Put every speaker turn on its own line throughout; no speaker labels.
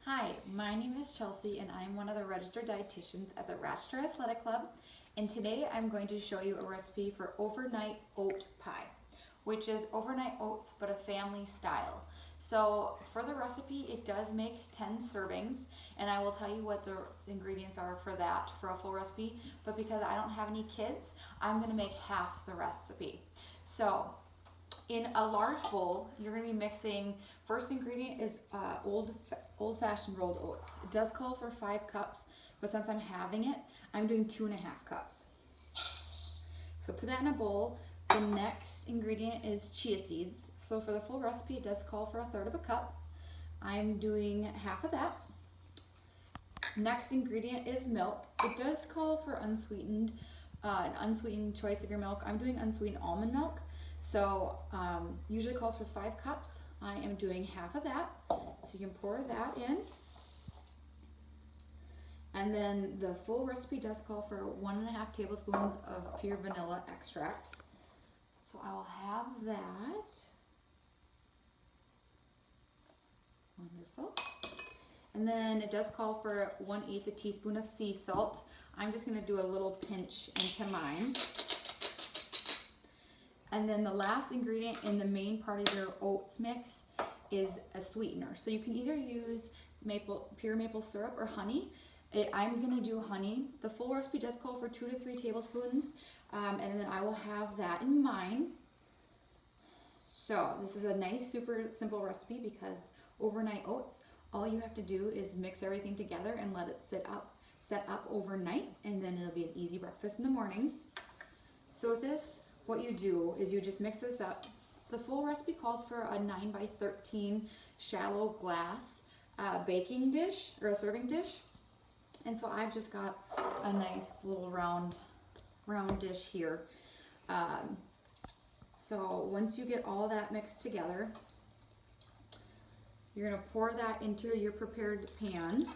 Hi, my name is Chelsey and I'm one of the registered dietitians at the Rochester Athletic Club, and today I'm going to show you a recipe for overnight oat pie, which is overnight oats but a family style. So for the recipe, it does make 10 servings, and I will tell you what the ingredients are for that for a full recipe, but because I don't have any kids, I'm going to make half the recipe. So in a large bowl, you're going to be mixing, first ingredient is old-fashioned rolled oats. It does call for 5 cups, but since I'm having it, I'm doing 2.5 cups. So put that in a bowl. The next ingredient is chia seeds. So for the full recipe, it does call for 1/3 of a cup. I'm doing half of that. Next ingredient is milk. It does call for an unsweetened choice of your milk. I'm doing unsweetened almond milk. So usually calls for 5 cups. I am doing half of that. So you can pour that in. And then the full recipe does call for 1.5 tablespoons of pure vanilla extract. So I will have that. Wonderful. And then it does call for 1/8 teaspoon of sea salt. I'm just going to do a little pinch into mine. And then the last ingredient in the main part of your oats mix is a sweetener. So you can either use pure maple syrup or honey. I'm going to do honey. The full recipe does call for 2 to 3 tablespoons, and then I will have that in mine. So this is a nice, super simple recipe because overnight oats, all you have to do is mix everything together and let it set up overnight, and then it'll be an easy breakfast in the morning. So with this, what you do is you just mix this up. The full recipe calls for a 9 by 13 shallow glass baking dish or a serving dish. And so I've just got a nice little round dish here. So once you get all that mixed together, you're going to pour that into your prepared pan.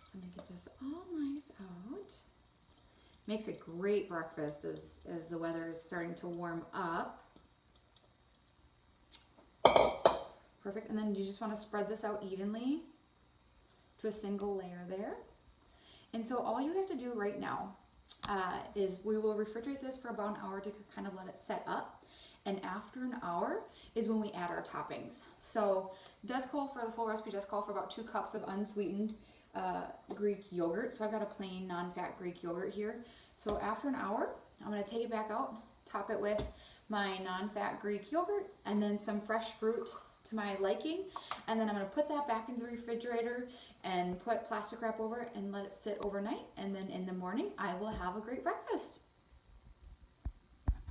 So I'm going to get this all nice out. Makes a great breakfast as the weather is starting to warm up. Perfect, and then you just want to spread this out evenly to a single layer there. And so all you have to do right now is we will refrigerate this for about an hour to kind of let it set up. And after an hour is when we add our toppings. So it does call for, the full recipe does call for about 2 cups of unsweetened Greek yogurt. So I've got a plain non-fat Greek yogurt here. So after an hour, I'm going to take it back out, top it with my non-fat Greek yogurt, and then some fresh fruit to my liking. And then I'm going to put that back into the refrigerator and put plastic wrap over it and let it sit overnight. And then in the morning, I will have a great breakfast.